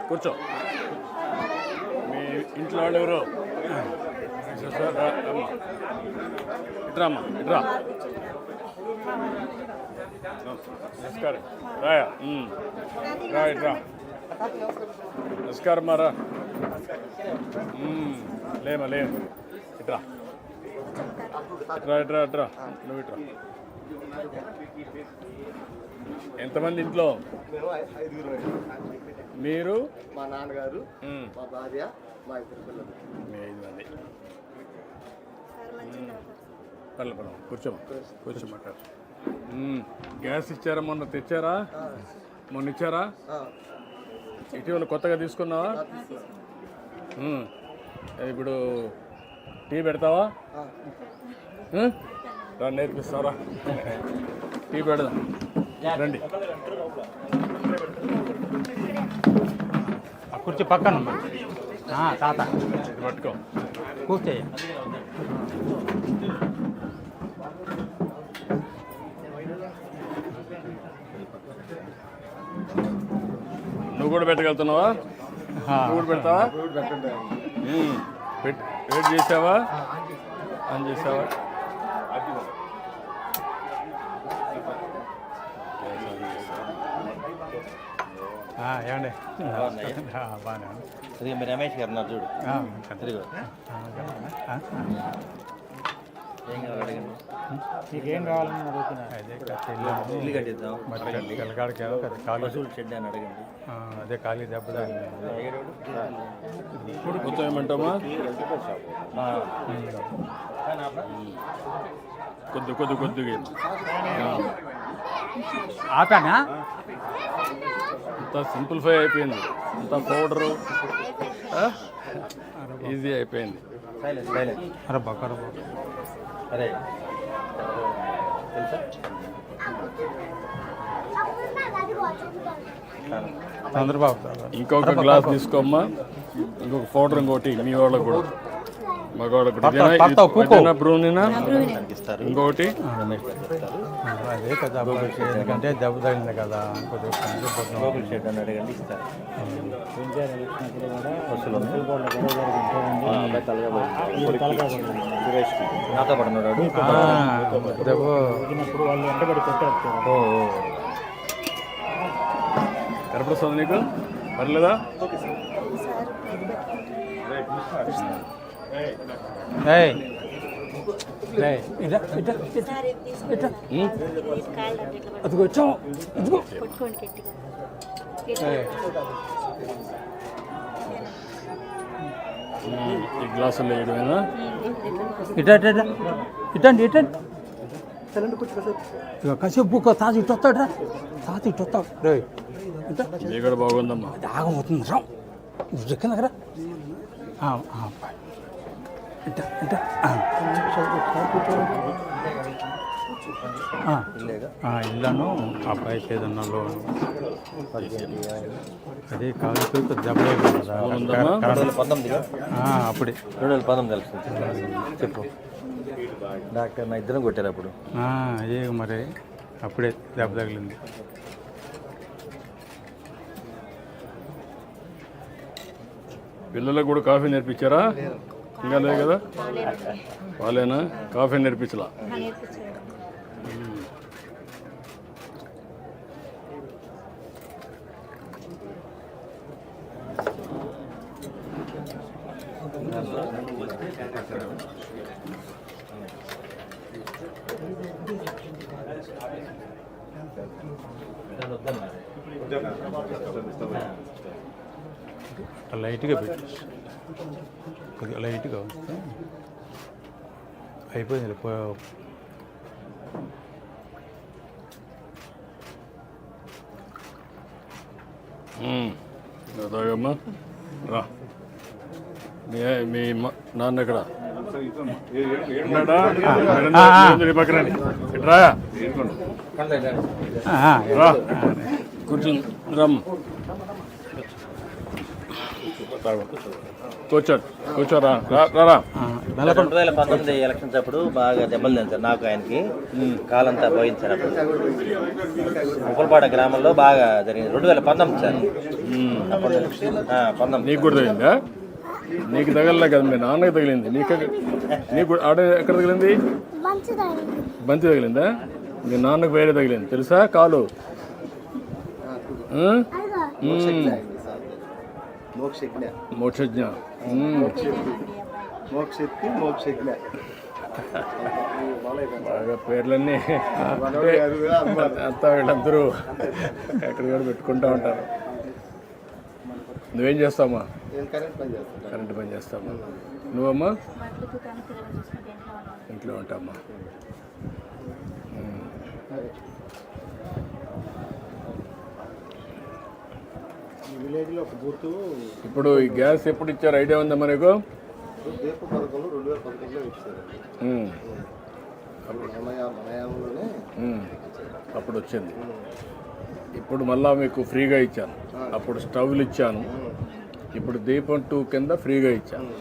కూర్చో. మీ ఇంట్లో వాళ్ళు ఎవరు? ఇట్రా అమ్మా, ఇట్రా. నమస్కారం రాయా, రా ఇట్రా. నమస్కారం మారా. లేమా లేము, ఇట్రా ఇట్రా ఇట్రా ఇట్రా. నువ్వు ఇట్రా. ఎంతమంది ఇంట్లో? మీరు? మా నాన్నగారు, మా భార్య, మా ఇద్దరు పిల్లలు. మీ 5 మంది. పర్లేదు కూర్చోమా, కూర్చోమంటారు. గ్యాస్ ఇచ్చారా? మొన్న తెచ్చారా? మొన్న ఇచ్చారా? ఇటీవల కొత్తగా తీసుకున్నావా? ఇప్పుడు టీ పెడతావా? రా నేర్పిస్తావరా? టీ పెడదాం రండి. కుర్చీ పక్కన తాత పట్టుకో, కూర్చోయ్య. నువ్వు కూడా పెట్టగలుగుతున్నావా? నువ్వు కూడా పెడతావా? వెయిట్ చేసావా? ఆన్ చేసావా? ఏమండి బాగానే ఉంది. రమేష్ గారు ఉన్నారు చూడు. నీకేం కావాలని అడుగుతున్నా. ఇల్లు కట్టిద్దాం. పశువుల షెడ్ అని అడగండి. అదే ఖాళీ దెబ్బ మొత్తం ఏమంటామా? కొద్దిగా ఆపానా? అంతా సింప్లిఫై అయిపోయింది. అంతా పౌడరు ఈజీ అయిపోయింది. అరే చంద్రబాబు ఇంకొక గ్లాస్ తీసుకోమ్మా. ఇంకొక పౌడర్ ఇంకోటి మీ వాళ్ళకు కూడా, మగవాళ్ళకు కూడా. బ్రూనినా ఇంకొకటి. అదే కదా, ఎందుకంటే దెబ్బ తగిలింది కదా. షెడ్ అని అడగండి, ఇస్తారు. నాతో పడున్నాడు దెబ్బ వాళ్ళు వెంటబడి కొట్టారు. కనపడుస్తుంది నీకు? పర్లేదా? అది వచ్చాం. ఈ గ్లాసులు వేయడమేనా? ఇటండి కాసేపు తాత ఇటు వస్తాడు. తాత ఇటు వస్తాడు. ఇది కూడా బాగుందమ్మా. ఆగమవుతుంది రా ఎక్కడ దగ్గర. ఇల్లాను అబ్బాయికి ఏదన్నా లోన్ అదే కాదు. దెబ్బలే కదా అప్పుడే 2019 తెలుసు. చెప్పు. డాక్టర్ నా ఇద్దరం కొట్టారు అప్పుడు. అదే మరి అప్పుడే దెబ్బ తగిలింది. పిల్లలకు కూడా కాఫీ నేర్పించారా? ఇంకా లేదు కదా? వాళ్ళేనా? కాఫీ నేర్పించలా? లైట్గా పెట్టి కొద్దిగా లైట్గా వస్తే అయిపోయింది. తాగమ్మా రా. మీ నాన్న ఎక్కడ పక్కన రా కూర్చుని రమ్మ. కూర్చోరా రా. 2019 ఎలక్షన్స్ అప్పుడు బాగా దెబ్బలు తింది సార్ నాకు ఆయనకి కాలంతా పోయింది సార్ అప్పుడు ఉప్పలపాడ గ్రామంలో బాగా జరిగింది 2019 సార్ అప్పుడు 19 నీకు కూడా తగిలిందా? నీకు తగలలే కదా, మీ నాన్నకి తగిలింది. నీకు ఆడ ఎక్కడ తగిలింది? బంతి తగిలిందా? మీ నాన్నకు వేరే తగిలింది తెలుసా? కాలు మోక్షజ్ఞ బాగా పేర్లన్నీ అంతా వీళ్ళందరూ ఎక్కడ కూడా పెట్టుకుంటూ ఉంటారు. నువ్వేం చేస్తావమ్మా? కరెంట్ పని చేస్తావమ్మా. నువ్వమ్మా? ఇంట్లో ఉంటామ్మా. ఇప్పుడు ఈ గ్యాస్ ఎప్పుడు ఇచ్చారు ఐడియా ఉందా మనకు? అప్పుడు వచ్చింది. ఇప్పుడు మళ్ళా మీకు ఫ్రీగా ఇచ్చాను. అప్పుడు స్టవ్లు ఇచ్చాను. ఇప్పుడు దీపం 2 కింద ఫ్రీగా ఇచ్చాను.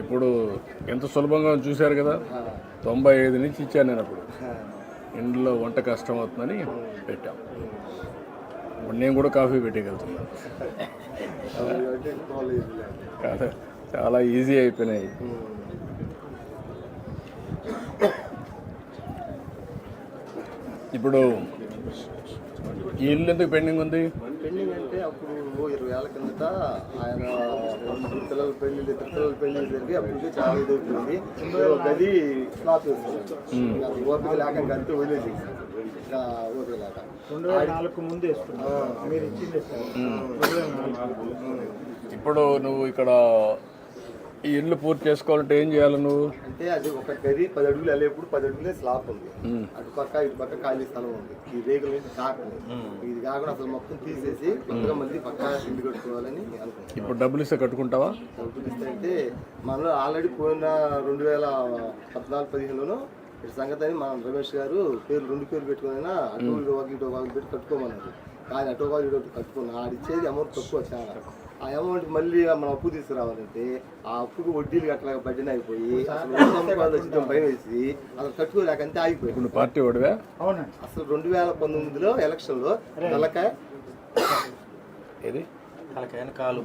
ఇప్పుడు ఎంత సులభంగా చూశారు కదా. 95 నుంచి ఇచ్చాను నేను. అప్పుడు ఇంట్లో వంట కష్టం అవుతుందని పెట్టాం. ఇప్పుడు నేను కూడా కాఫీ పెట్టగలుగుతున్నాను. కాదు, చాలా ఈజీ అయిపోయినాయి. ఇప్పుడు ఈ ఇల్లు ఎందుకు పెండింగ్ ఉంది? పెండింగ్ అంటే అప్పుడు 20 ఏళ్ళ కిందట ఆయన 2 పిల్లల పెళ్లి 3 పిల్లల పెళ్లి జరిగి అప్పటికి చాలా ఇది అవుతుంది. గది క్లాత్ వేసుకున్నాం. ఓపిక లేక గంటే వదిలేదు. ఇంకా ఓపిక లేక 2004 ముందు మీరు ఇచ్చింది. ఇప్పుడు నువ్వు ఇక్కడ ఈ ఇల్లు పూర్తి చేసుకోవాలంటే ఏం చేయాలి నువ్వు? అంటే అది ఒక గది 10 అడుగులు వెళ్ళేప్పుడు 10 అడుగులే స్లాబ్ ఉంది. అటు పక్క ఇటు పక్క ఖాళీ స్థలం ఉంది. ఈ రేగుల నుంచి కాకుండా ఇది కాకుండా అసలు మొత్తం తీసేసి కొత్తగా మళ్ళీ పక్క ఇల్లు కట్టుకోవాలని అనుకుంటున్నాం. ఇప్పుడు డబ్బులు ఇస్తే కట్టుకుంటావా? డబ్బులు ఇస్తే అంటే మనలో ఆల్రెడీ పోయిన 2014-15లోనూ ఇటు సంగతి అని మన రమేష్ గారు 2 పేర్లు పెట్టుకున్నా అటు ఇటు పెట్టి కట్టుకోమన్నారు. కానీ అటు ఇటు కట్టుకున్నా ఆడిచ్చేది అమౌంట్ తక్కువ చాలా. ఆ అమౌంట్ మళ్ళీ మనం అప్పు తీసుకురావాలంటే ఆ అప్పుకు వడ్డీలు గట్లా బడ్డీని అయిపోయి అసలు భయం వేసి అసలు కట్టుకోలేకంటే ఆగిపోయి. ఇప్పుడు పార్టీ ఓడివా? అసలు 2019లో ఎలక్షన్లో తలకాయ ఏది కాలు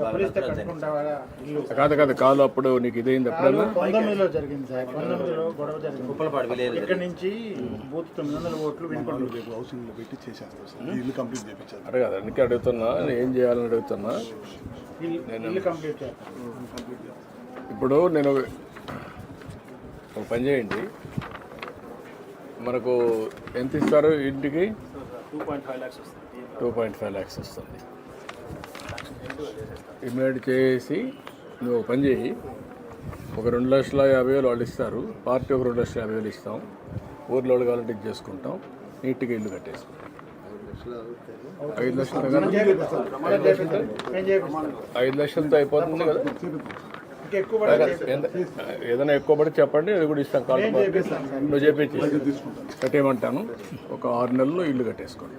కాదు కాలు అప్పుడు నీకు ఇదైంది. అప్పుడన్నా 19లో జరిగింది సార్. 19లో గొడవ జరిగింది. ఉప్పలపాడు విలేజ్ ఇక్కడ నుంచి బూత్ 900 ఓట్లు వినుకోండి. హౌసింగ్లో పెట్టి చేశాను. ఇల్లు కంప్లీట్ చేయించాను. అడగదు అందుకే అడుగుతున్నా, నేను ఏం చేయాలని అడుగుతున్నా. ఇల్లు కంప్లీట్ చేస్తాను. ఇప్పుడు నేను ఒక పని చేయండి, మనకు ఎంత ఇస్తారు ఇంటికి? 2.5 lakhs వస్తుంది. ఇమీడియట్ చేసి నువ్వు ఒక పని చేయి, ఒక 2,50,000 వాళ్ళు ఇస్తారు, పార్టీ ఒక 2,50,000 ఇస్తాం, ఊర్లో కావాలంటే ఇది చేసుకుంటాం, నీట్గా ఇల్లు కట్టేసుకుంటాం. 5 లక్షలతో అయిపోతుంది కదా. ఏదైనా ఎక్కువ పడి చెప్పండి, అది కూడా ఇస్తాం. కాల్ నువ్వు చేపించి కట్టేయమంటాను. ఒక 6 నెలల్లో ఇల్లు కట్టేసుకోండి.